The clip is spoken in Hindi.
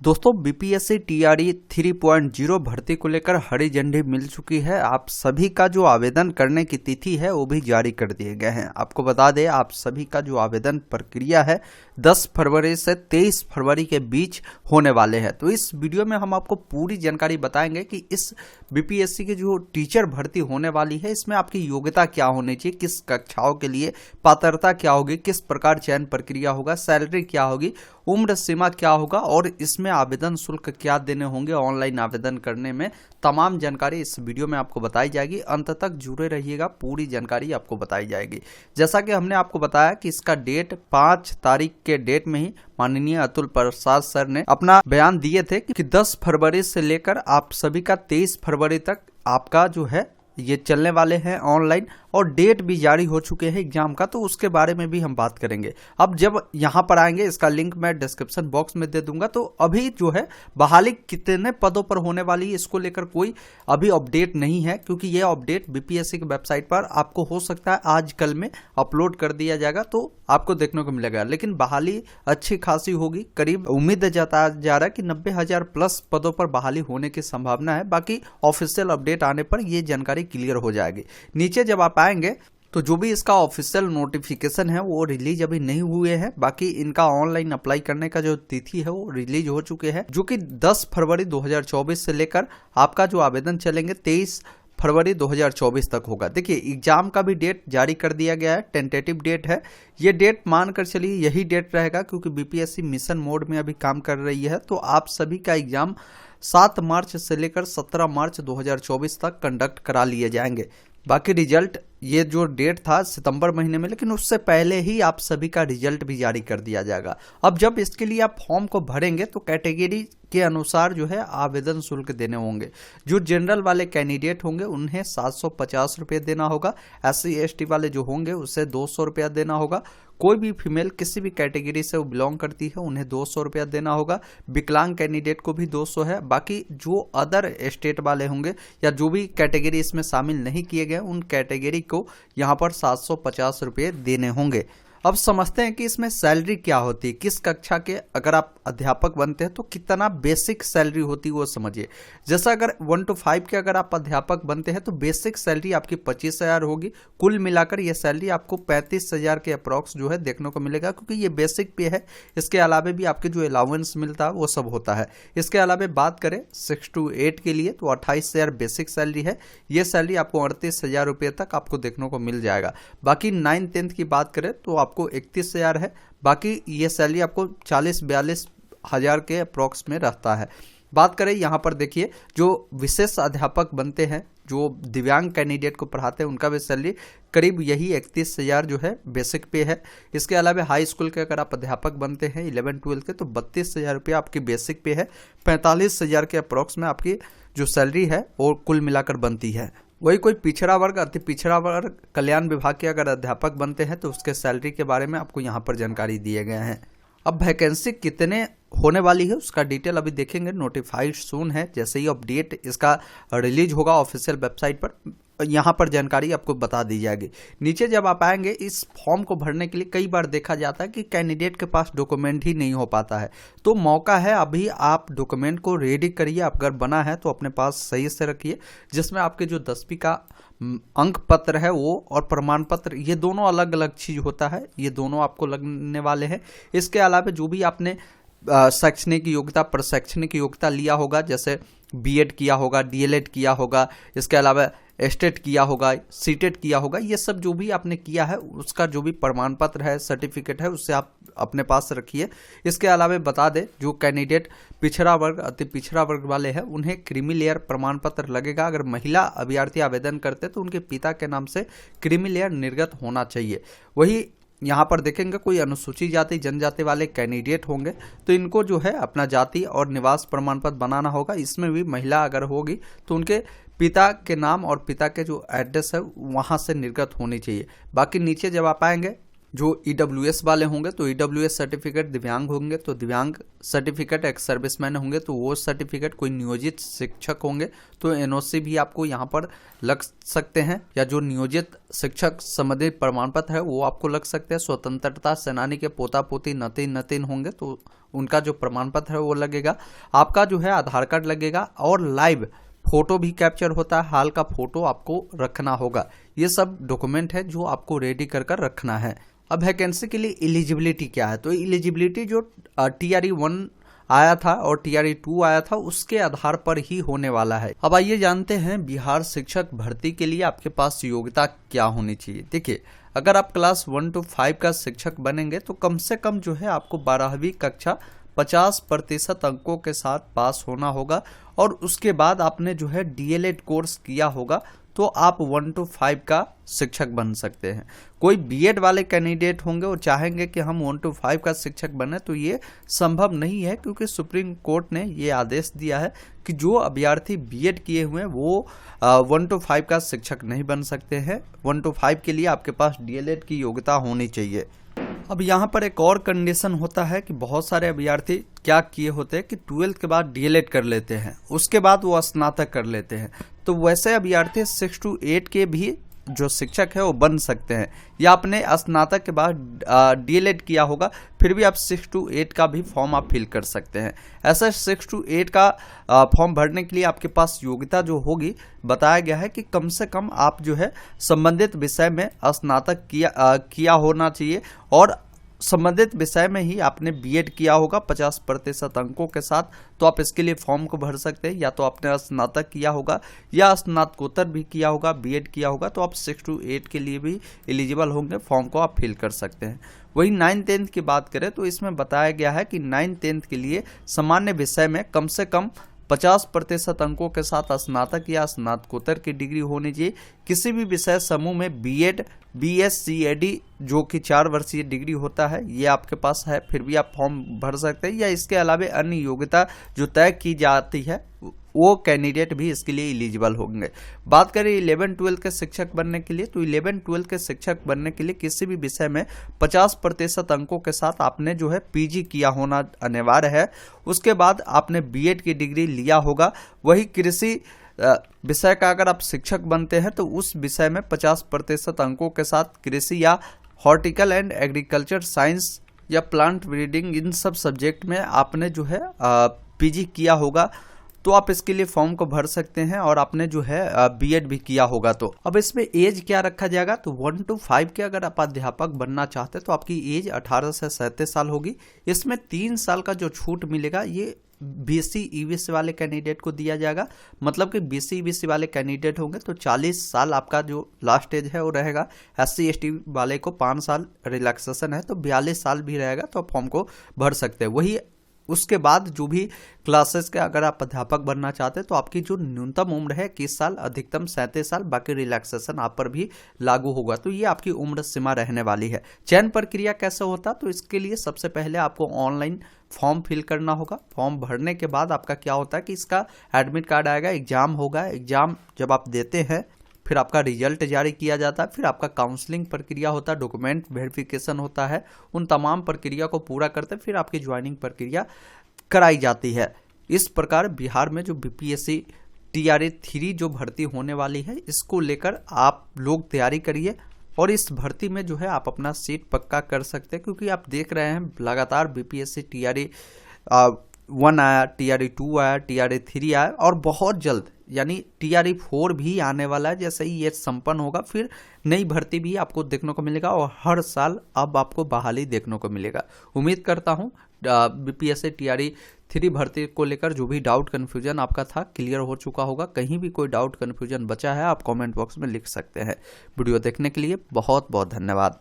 दोस्तों बीपीएससी टीआरई 3.0 भर्ती को लेकर हरी झंडी मिल चुकी है। आप सभी का जो आवेदन करने की तिथि है वो भी जारी कर दिए गए हैं। आपको बता दें आप सभी का जो आवेदन प्रक्रिया है 10 फरवरी से 23 फरवरी के बीच होने वाले हैं। तो इस वीडियो में हम आपको पूरी जानकारी बताएंगे कि इस बीपीएससी की जो टीचर भर्ती होने वाली है इसमें आपकी योग्यता क्या होनी चाहिए, किस कक्षाओं के लिए पात्रता क्या होगी, किस प्रकार चयन प्रक्रिया होगा, सैलरी क्या होगी, उम्र सीमा क्या होगा और इसमें आवेदन शुल्क क्या देने होंगे ऑनलाइन आवेदन करने में। तमाम जानकारी इस वीडियो में आपको बताई जाएगी। अंत तक जुड़े रहिएगा, पूरी जानकारी आपको बताई जाएगी। जैसा कि हमने आपको बताया कि इसका डेट 5 तारीख के डेट में ही माननीय अतुल प्रसाद सर ने अपना बयान दिए थे कि 10 फरवरी से लेकर आप सभी का 23 फरवरी तक आपका जो है ये चलने वाले हैं ऑनलाइन, और डेट भी जारी हो चुके हैं एग्जाम का, तो उसके बारे में भी हम बात करेंगे। अब जब यहाँ पर आएंगे, इसका लिंक मैं डिस्क्रिप्शन बॉक्स में दे दूंगा। तो अभी जो है बहाली कितने पदों पर होने वाली है इसको लेकर कोई अभी अपडेट नहीं है, क्योंकि ये अपडेट बीपीएससी की वेबसाइट पर आपको हो सकता है आज कल में अपलोड कर दिया जाएगा, तो आपको देखने को मिलेगा। लेकिन बहाली अच्छी खासी होगी, करीब उम्मीद जताया जा रहा है कि 90,000 प्लस पदों पर बहाली होने की संभावना है। बाकी ऑफिशियल अपडेट आने पर यह जानकारी क्लियर हो जाएगी। नीचे जब आप आएंगे तो जो भी इसका ऑफिशियल नोटिफिकेशन है वो रिलीज अभी नहीं हुए हैं। बाकी इनका ऑनलाइन अप्लाई करने का जो तिथि है वो रिलीज हो चुके हैं, जो कि 10 फरवरी 2024 से लेकर आपका जो आवेदन चलेंगे 23 फरवरी 2024 तक होगा। देखिए एग्जाम का भी डेट जारी कर दिया गया है, टेंटेटिव डेट है। ये डेट मानकर चलिए यही डेट रहेगा, क्योंकि बीपीएससी मिशन मोड में अभी काम कर रही है। तो आप सभी का एग्जाम 7 मार्च से लेकर 17 मार्च 2024 तक कंडक्ट करा लिए जाएंगे। बाकी रिजल्ट ये जो डेट था सितंबर महीने में, लेकिन उससे पहले ही आप सभी का रिजल्ट भी जारी कर दिया जाएगा। अब जब इसके लिए आप फॉर्म को भरेंगे तो कैटेगरी के अनुसार जो है आवेदन शुल्क देने होंगे। जो जनरल वाले कैंडिडेट होंगे उन्हें 750 रुपये देना होगा। SC ST वाले जो होंगे उसे 200 रुपया देना होगा। कोई भी फीमेल किसी भी कैटेगरी से वो बिलोंग करती है उन्हें 200 रुपया देना होगा। विकलांग कैंडिडेट को भी 200 है। बाकी जो अदर स्टेट वाले होंगे या जो भी कैटेगरी इसमें शामिल नहीं किए गए उन कैटेगरी को यहाँ पर 750 रुपये देने होंगे। अब समझते हैं कि इसमें सैलरी क्या होती है, किस कक्षा के अगर आप अध्यापक बनते हैं तो कितना बेसिक सैलरी होती है वो समझिए। जैसा अगर 1 to 5 के अगर आप अध्यापक बनते हैं तो बेसिक सैलरी आपकी 25,000 होगी। कुल मिलाकर ये सैलरी आपको 35,000 के अप्रॉक्स जो है देखने को मिलेगा, क्योंकि ये बेसिक पे है। इसके अलावा भी आपके जो अलाउंस मिलता है वो सब होता है। इसके अलावा बात करें 6 to 8 के लिए तो 28,000 बेसिक सैलरी है। ये सैलरी आपको 38,000 रुपये तक आपको देखने को मिल जाएगा। बाकी 9th 10th की बात करें तो आपको 31,000 है। बाकी ये सैलरी आपको 40-42 हजार के अप्रॉक्स में रहता है। बात करें यहाँ पर देखिए जो विशेष अध्यापक बनते हैं, जो दिव्यांग कैंडिडेट को पढ़ाते हैं उनका भी सैलरी करीब यही 31,000 जो है बेसिक पे है। इसके अलावा हाई स्कूल के अगर आप अध्यापक बनते हैं 11-12 के तो 32,000 रुपये आपकी बेसिक पे है। 45,000 के अप्रॉक्स में आपकी जो सैलरी है वो कुल मिलाकर बनती है। वही कोई पिछड़ा वर्ग, अति पिछड़ा वर्ग कल्याण विभाग के अगर अध्यापक बनते हैं तो उसके सैलरी के बारे में आपको यहाँ पर जानकारी दिए गए हैं। अब वैकेंसी कितने होने वाली है उसका डिटेल अभी देखेंगे, नोटिफाइड सून है। जैसे ही अपडेट इसका रिलीज होगा ऑफिशियल वेबसाइट पर यहाँ पर जानकारी आपको बता दी जाएगी। नीचे जब आप आएंगे इस फॉर्म को भरने के लिए कई बार देखा जाता है कि कैंडिडेट के पास डॉक्यूमेंट ही नहीं हो पाता है, तो मौका है अभी आप डॉक्यूमेंट को रेडी करिए। अगर बना है तो अपने पास सही से रखिए, जिसमें आपके जो 10वीं का अंक पत्र है वो और प्रमाण पत्र, ये दोनों अलग अलग चीज होता है, ये दोनों आपको लगने वाले हैं। इसके अलावा जो भी आपने शैक्षणिक योग्यता प्रशैक्षणिक योग्यता लिया होगा, जैसे बीएड किया होगा, डीएलएड किया होगा, इसके अलावा एस्टेट किया होगा, सीटेट किया होगा, ये सब जो भी आपने किया है उसका जो भी प्रमाण पत्र है सर्टिफिकेट है उससे आप अपने पास रखिए। इसके अलावा बता दें जो कैंडिडेट पिछड़ा वर्ग अति पिछड़ा वर्ग वाले हैं उन्हें क्रीमी लेयर प्रमाण पत्र लगेगा। अगर महिला अभ्यर्थी आवेदन करते तो उनके पिता के नाम से क्रीमी लेयर निर्गत होना चाहिए। वही यहाँ पर देखेंगे कोई अनुसूचित जाति जनजाति वाले कैंडिडेट होंगे तो इनको जो है अपना जाति और निवास प्रमाण पत्र बनाना होगा। इसमें भी महिला अगर होगी तो उनके पिता के नाम और पिता के जो एड्रेस है वहाँ से निर्गत होनी चाहिए। बाकी नीचे जब आप आएंगे जो EWS वाले होंगे तो EWS सर्टिफिकेट, दिव्यांग होंगे तो दिव्यांग सर्टिफिकेट, एक्स सर्विसमैन होंगे तो वो सर्टिफिकेट, कोई नियोजित शिक्षक होंगे तो NOC भी आपको यहाँ पर लग सकते हैं, या जो नियोजित शिक्षक संबंधित प्रमाण पत्र है वो आपको लग सकते हैं। स्वतंत्रता सेनानी के पोता पोती नतिन होंगे तो उनका जो प्रमाण पत्र है वो लगेगा। आपका जो है आधार कार्ड लगेगा और लाइव फोटो भी कैप्चर होता है, हाल का फोटो आपको रखना होगा। ये सब डॉक्यूमेंट है जो आपको रेडी कर रखना है। अब वैकेंसी के लिए एलिजिबिलिटी क्या है, तो एलिजिबिलिटी जो TRE 1 आया था और TRE 2 आया था उसके आधार पर ही होने वाला है। अब आइए जानते हैं बिहार शिक्षक भर्ती के लिए आपके पास योग्यता क्या होनी चाहिए। देखिए, अगर आप क्लास 1 to 5 का शिक्षक बनेंगे तो कम से कम जो है आपको 12वीं कक्षा 50% अंकों के साथ पास होना होगा, और उसके बाद आपने जो है DLED कोर्स किया होगा तो आप 1 to 5 का शिक्षक बन सकते हैं। कोई BEd वाले कैंडिडेट होंगे और चाहेंगे कि हम 1 to 5 का शिक्षक बने तो ये संभव नहीं है, क्योंकि सुप्रीम कोर्ट ने ये आदेश दिया है कि जो अभ्यर्थी BEd किए हुए हैं वो 1 to 5 का शिक्षक नहीं बन सकते हैं। 1 to 5 के लिए आपके पास DLED की योग्यता होनी चाहिए। अब यहाँ पर एक और कंडीशन होता है कि बहुत सारे अभ्यर्थी क्या किए होते हैं कि 12th के बाद DLED कर लेते हैं, उसके बाद वो स्नातक कर लेते हैं। तो वैसे अभ्यर्थी 6 to 8 के भी जो शिक्षक है वो बन सकते हैं, या आपने स्नातक के बाद DLED किया होगा फिर भी आप 6 to 8 का भी फॉर्म आप फिल कर सकते हैं। ऐसा 6 to 8 का फॉर्म भरने के लिए आपके पास योग्यता जो होगी, बताया गया है कि कम से कम आप जो है संबंधित विषय में स्नातक किया होना चाहिए, और संबंधित विषय में ही आपने BEd किया होगा 50% अंकों के साथ, तो आप इसके लिए फॉर्म को भर सकते हैं। या तो आपने स्नातक किया होगा या स्नातकोत्तर भी किया होगा, BEd किया होगा, तो आप 6 to 8 के लिए भी एलिजिबल होंगे, फॉर्म को आप फिल कर सकते हैं। वही 9th-10th की बात करें तो इसमें बताया गया है कि 9th-10th के लिए सामान्य विषय में कम से कम 50% अंकों के साथ स्नातक या स्नातकोत्तर की डिग्री होनी चाहिए। किसी भी विषय समूह में BEd, BSc, जो कि 4 वर्षीय डिग्री होता है, ये आपके पास है, फिर भी आप फॉर्म भर सकते हैं। या इसके अलावा अन्य योग्यता जो तय की जाती है वो कैंडिडेट भी इसके लिए एलिजिबल होंगे। बात करें 11-12 के शिक्षक बनने के लिए, तो 11-12 के शिक्षक बनने के लिए किसी भी विषय में 50% अंकों के साथ आपने जो है PG किया होना अनिवार्य है। उसके बाद आपने BEd की डिग्री लिया होगा। वही कृषि विषय का अगर आप शिक्षक बनते हैं तो उस विषय में 50% अंकों के साथ कृषि या हॉर्टिकल एंड एग्रीकल्चर साइंस या प्लांट ब्रीडिंग, इन सब सब्जेक्ट में आपने जो है PG किया होगा, तो आप इसके लिए फॉर्म को भर सकते हैं। और आपने जो है BEd भी किया होगा। तो अब इसमें एज क्या रखा जाएगा, तो 1 to 5 के अगर आप अध्यापक बनना चाहते हैं तो आपकी एज 18 से 37 साल होगी। इसमें 3 साल का जो छूट मिलेगा ये BC EBC वाले कैंडिडेट को दिया जाएगा। मतलब कि BC EBC वाले कैंडिडेट होंगे तो 40 साल आपका जो लास्ट एज है वो रहेगा। SC ST वाले को 5 साल रिलैक्सेशन है तो 42 साल भी रहेगा, तो आप फॉर्म को भर सकते हैं। वही उसके बाद जो भी क्लासेस के अगर आप अध्यापक बनना चाहते हैं तो आपकी जो न्यूनतम उम्र है 21 साल, अधिकतम 37 साल, बाकी रिलैक्सेशन आप पर भी लागू होगा। तो ये आपकी उम्र सीमा रहने वाली है। चयन प्रक्रिया कैसे होता, तो इसके लिए सबसे पहले आपको ऑनलाइन फॉर्म फिल करना होगा। फॉर्म भरने के बाद आपका क्या होता है कि इसका एडमिट कार्ड आएगा, एग्जाम होगा। एग्जाम जब आप देते हैं फिर आपका रिजल्ट जारी किया जाता है, फिर आपका काउंसलिंग प्रक्रिया होता है, डॉक्यूमेंट वेरिफिकेशन होता है। उन तमाम प्रक्रिया को पूरा करते फिर आपकी ज्वाइनिंग प्रक्रिया कराई जाती है। इस प्रकार बिहार में जो BPSC TRE 3 जो भर्ती होने वाली है, इसको लेकर आप लोग तैयारी करिए और इस भर्ती में जो है आप अपना सीट पक्का कर सकते हैं। क्योंकि आप देख रहे हैं लगातार BPSC TRE 1 आया, TRE 2 आया, TRE 3 आया, और बहुत जल्द यानी TRE 4 भी आने वाला है। जैसे ही ये संपन्न होगा फिर नई भर्ती भी आपको देखने को मिलेगा, और हर साल अब आपको बहाली देखने को मिलेगा। उम्मीद करता हूँ BPSC TRE 3 भर्ती को लेकर जो भी डाउट कन्फ्यूजन आपका था क्लियर हो चुका होगा। कहीं भी कोई डाउट कन्फ्यूजन बचा है आप कमेंट बॉक्स में लिख सकते हैं। वीडियो देखने के लिए बहुत बहुत धन्यवाद।